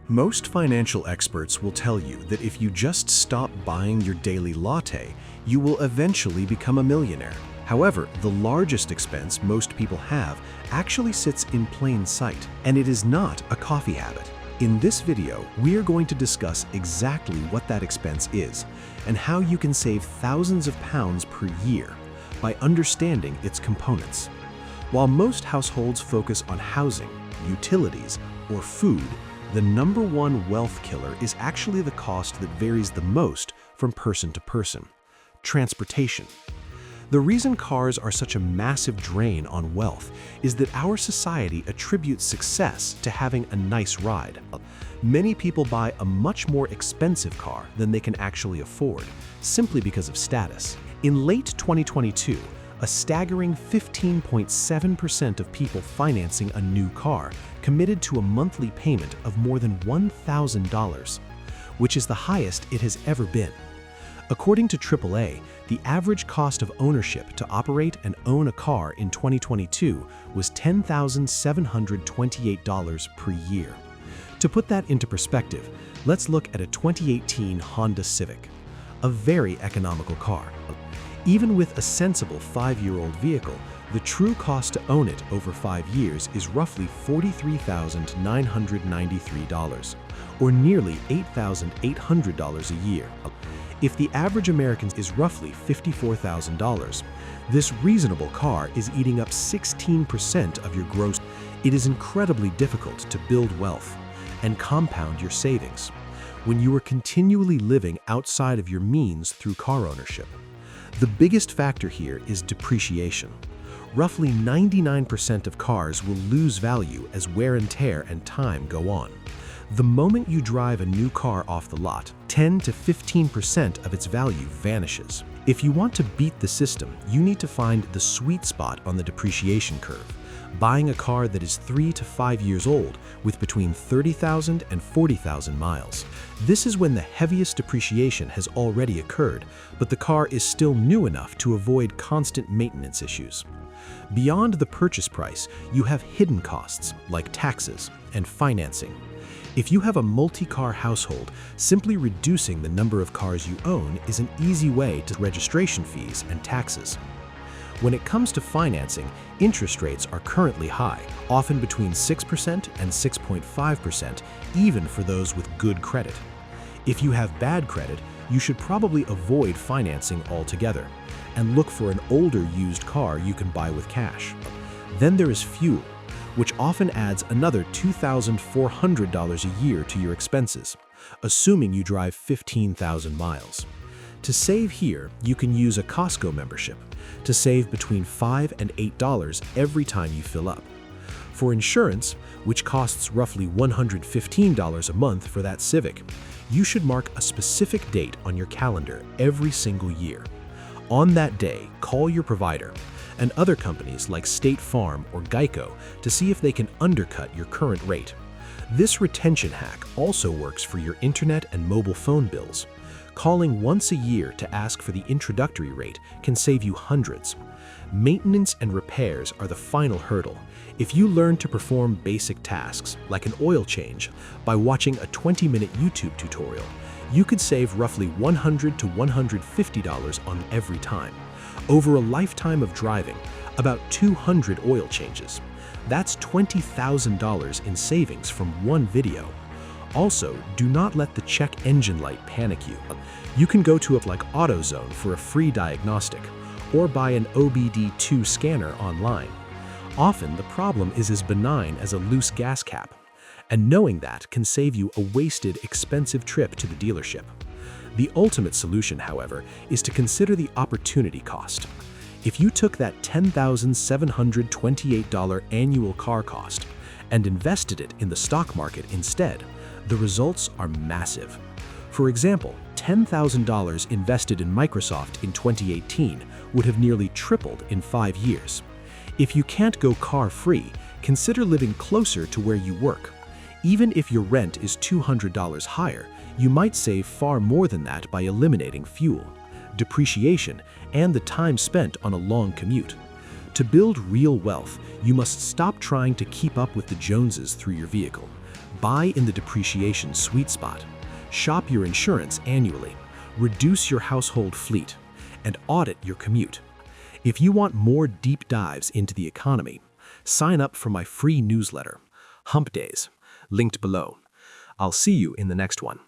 Most financial experts will tell you that if you just stop buying your daily latte, you will eventually become a millionaire. However, the largest expense most people have actually sits in plain sight, and it is not a coffee habit. In this video, we are going to discuss exactly what that expense is and how you can save thousands of pounds per year by understanding its components. While most households focus on housing, utilities, or food, the number one wealth killer is actually the cost that varies the most from person to person: transportation. The reason cars are such a massive drain on wealth is that our society attributes success to having a nice ride. Many people buy a much more expensive car than they can actually afford, simply because of status. In late 2022, a staggering 15.7% of people financing a new car committed to a monthly payment of more than $1,000, which is the highest it has ever been. According to AAA, the average cost of ownership to operate and own a car in 2022 was $10,728 per year. To put that into perspective, let's look at a 2018 Honda Civic, a very economical car. Even with a sensible 5-year-old vehicle, the true cost to own it over 5 years is roughly $43,993, or nearly $8,800 a year. If the average American is roughly $54,000, this reasonable car is eating up 16% of your gross. It is incredibly difficult to build wealth and compound your savings when you are continually living outside of your means through car ownership. The biggest factor here is depreciation. Roughly 99% of cars will lose value as wear and tear and time go on. The moment you drive a new car off the lot, 10 to 15% of its value vanishes. If you want to beat the system, you need to find the sweet spot on the depreciation curve, buying a car that is 3 to 5 years old with between 30,000 and 40,000 miles. This is when the heaviest depreciation has already occurred, but the car is still new enough to avoid constant maintenance issues. Beyond the purchase price, you have hidden costs like taxes and financing. If you have a multi-car household, simply reducing the number of cars you own is an easy way to registration fees and taxes. When it comes to financing, interest rates are currently high, often between 6% and 6.5%, even for those with good credit. If you have bad credit, you should probably avoid financing altogether and look for an older used car you can buy with cash. Then there is fuel, which often adds another $2,400 a year to your expenses, assuming you drive 15,000 miles. To save here, you can use a Costco membership to save between $5 and $8 every time you fill up. For insurance, which costs roughly $115 a month for that Civic, you should mark a specific date on your calendar every single year. On that day, call your provider and other companies like State Farm or Geico to see if they can undercut your current rate. This retention hack also works for your internet and mobile phone bills. Calling once a year to ask for the introductory rate can save you hundreds. Maintenance and repairs are the final hurdle. If you learn to perform basic tasks, like an oil change, by watching a 20-minute YouTube tutorial, you could save roughly $100 to $150 on every time. Over a lifetime of driving, about 200 oil changes. That's $20,000 in savings from one video. Also, do not let the check engine light panic you. You can go to a like AutoZone for a free diagnostic, or buy an OBD2 scanner online. Often, the problem is as benign as a loose gas cap, and knowing that can save you a wasted, expensive trip to the dealership. The ultimate solution, however, is to consider the opportunity cost. If you took that $10,728 annual car cost and invested it in the stock market instead, the results are massive. For example, $10,000 invested in Microsoft in 2018 would have nearly tripled in 5 years. If you can't go car-free, consider living closer to where you work. Even if your rent is $200 higher, you might save far more than that by eliminating fuel, depreciation, and the time spent on a long commute. To build real wealth, you must stop trying to keep up with the Joneses through your vehicle. Buy in the depreciation sweet spot. Shop your insurance annually. Reduce your household fleet. And audit your commute. If you want more deep dives into the economy, sign up for my free newsletter, Hump Days, linked below. I'll see you in the next one.